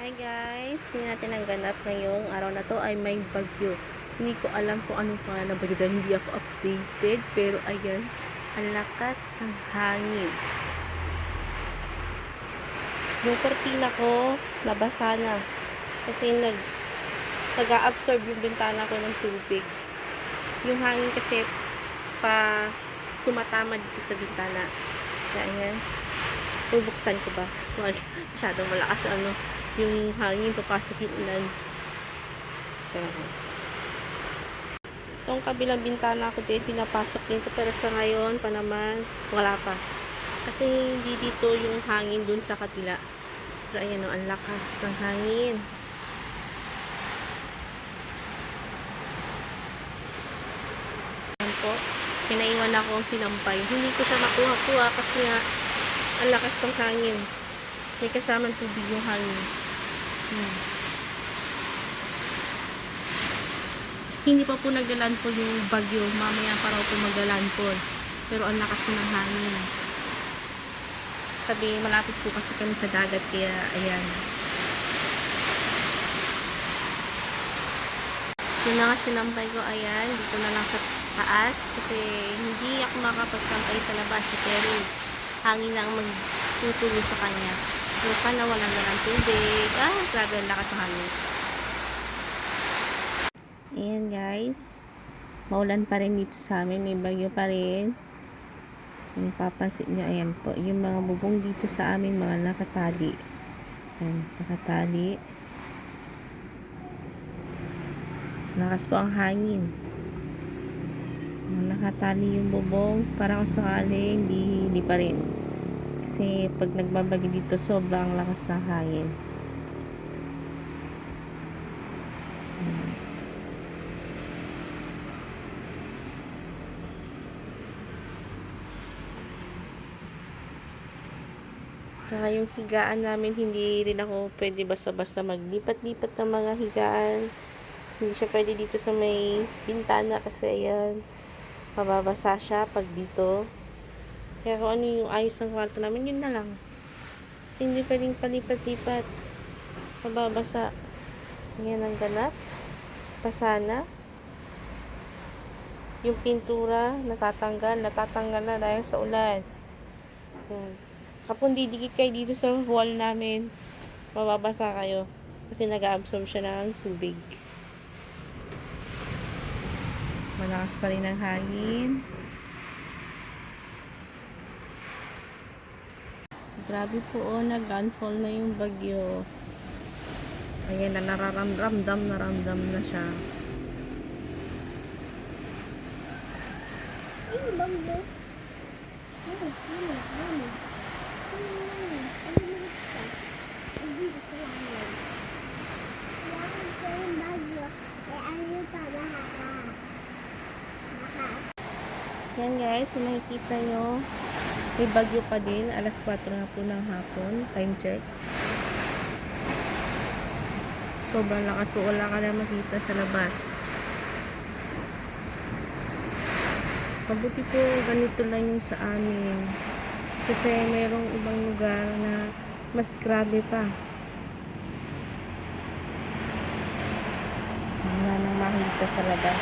Hi guys! Tingnan natin ang ganap ngayong araw na to ay may bagyo. Hindi ko alam kung anong pangalan ng bagyo dahil hindi ako updated. Pero ayan, ang lakas ng hangin. Yung kortina ko, nabasa na. Kasi nag-a-absorb yung bintana ko ng tubig. Yung hangin kasi tumatama dito sa bintana. Kaya ayan, bubuksan ko ba? Masyadong malakas yung hangin, papasok yung ulan. So, itong kabilang bintana ko din, pinapasok dito. Pero sa ngayon pa naman, wala pa. Kasi hindi dito yung hangin dun sa kabila. Pero ayan o, ang lakas ng hangin. Ayan po, pinaiwan akong sinampay. Hindi ko siya makuha-kuha kasi nga, ang lakas ng hangin. May kasamang tubig yung hangin. Hindi pa po naglalandfall yung bagyo. Mamaya pa raw po maglalandfall. Pero ang lakas ng hangin. Sabi, malapit po kasi kami sa dagat. Kaya, ayan. Yung mga sinampay ko, ayan. Dito na lang sa taas. Kasi hindi ako makapagsampay sa labas. Pero hangin lang magtutuloy sa kanya. So, sana walang nalang tubig. Grabe ang lakas ng hangin. Ayan guys, maulan pa rin dito sa amin, may bagyo pa rin. Kung papansin nyo, ayan po, yung mga bubong dito sa amin, mga nakatali. Ayan, nakatali. Lakas po ang hangin. Nakatali yung bubong, para kung sakali, hindi pa rin. Kasi pag nagbabagyo dito, sobrang lakas ng hangin. Saka yung higaan namin, hindi rin ako pwede basta-basta maglipat-lipat ng mga higaan. Hindi siya pwede dito sa may bintana kasi ayan, mababasa siya pag dito. Kaya kung ano yung ayos ng kwarto namin, yun na lang. Kasi hindi pwedeng palipat-lipat. Mababasa. Ayan ang ganap. Basa na. Yung pintura, natatanggal na dahil sa ulan. Ayan. Kapag didikit kayo dito sa wall namin, mababasa kayo. Kasi nag-absorb siya ng tubig. Malakas pa rin ang hangin. Grabe po nag-landfall na yung bagyo. Ayan na, nararamdam na siya. Yan guys, kung nakikita nyo, may bagyo pa din. Alas 4 na po ng hapon. Time check. Sobrang lakas po. Wala ka na makita sa labas. Mabuti po ganito lang yung sa amin. Kasi mayroong ibang lugar na mas grabe pa. Wala nang makita sa labas.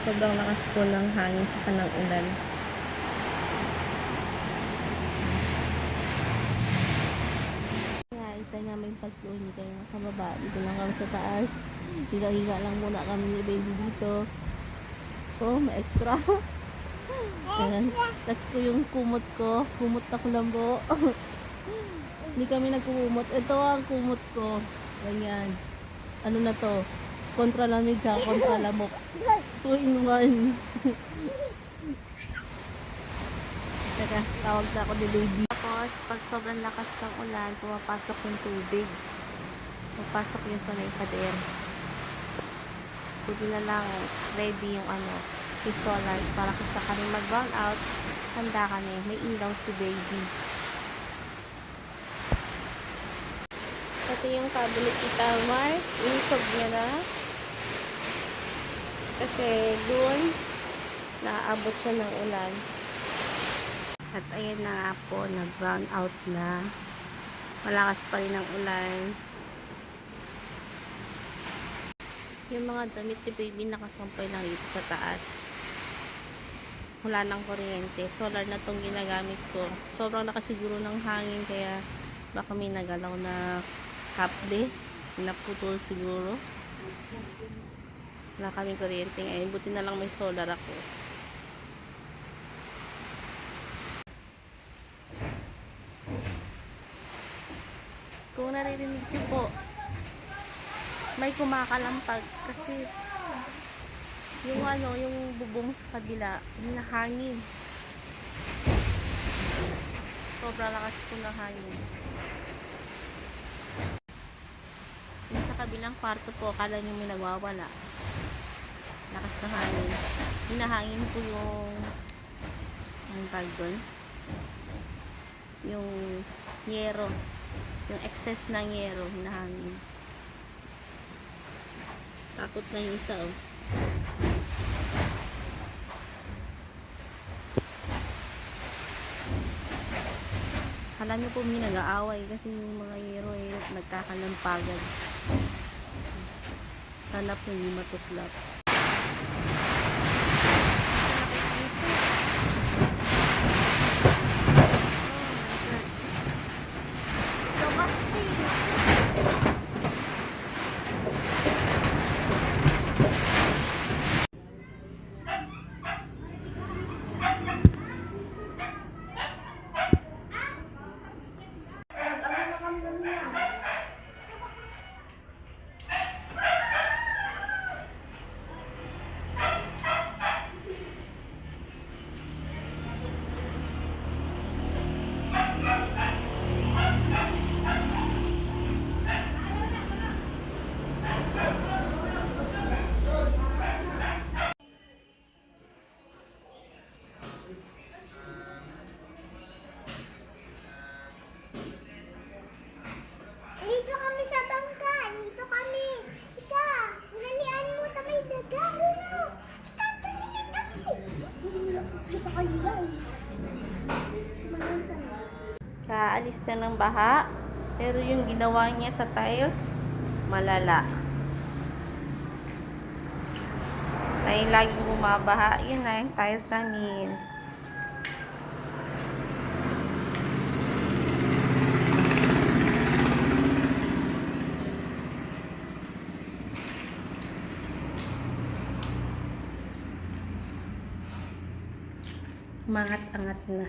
Sobrang lakas po ng hangin tsaka ng ulan. Guys, dahil nga may pagtuon, hindi kayo nakababa. Dito lang kami sa taas. Higa-higa lang muna kami ni baby dito. Oh, may extra. Ayan. Touch ko yung kumot ko. Kumot na kulambo. Hindi kami nagkumot. Ito ang kumot ko. Ganyan. Ano na to? Kontra lamig siya, kontra lamok. 2 in 1. Teka, tawag na ako ni baby. Tapos, pag sobrang lakas ng ulan, pumapasok yung tubig. Pumapasok yun sa may pader. Pwede na lang ready yung yung solar para kung sakaling mag-brown out, handa kami. May ilaw si baby. Ito yung cabinet ni Mars. Inisog niya na. Kasi doon, naaabot siya ng ulan. At ayan na nga po, nag-brown out na. Malakas pa rin ang ulan. Yung mga damit ni baby nakasampay lang dito sa taas. Wala nang kuryente. Solar na tong ginagamit ko. Sobrang nakasiguro ng hangin kaya baka may nagalaw na kable. Naputol siguro. Wala kaming kuryente ngayon. Buti na lang may solar ako. Kung naririnig niyo po, may kumakalampag kasi yung yung bubong sa kabila, hinahangin. Sobrang lakas po ng hangin. Yung sa kabilang kwarto po, akala nyo may nagwawala. Lakas ng hangin. Hinahangin po yung tag doon. Yung yero. Yung excess ng yero, hinahangin. Takot na yung isa, oh. Akala nyo po may nag-aaway kasi yung mga yero ay nagkakalampagan. Sana po hindi matuklap. Dito kami sa bangka. Dito kami. Ika, nalian mo. Tamay daga. Uno. Dito kayo guys. Kaalis na ng baha. Pero yung ginawa niya sa tiles, malala. Dahil laging bumabaha, yun na yung tiles namin. Mangat-angat na.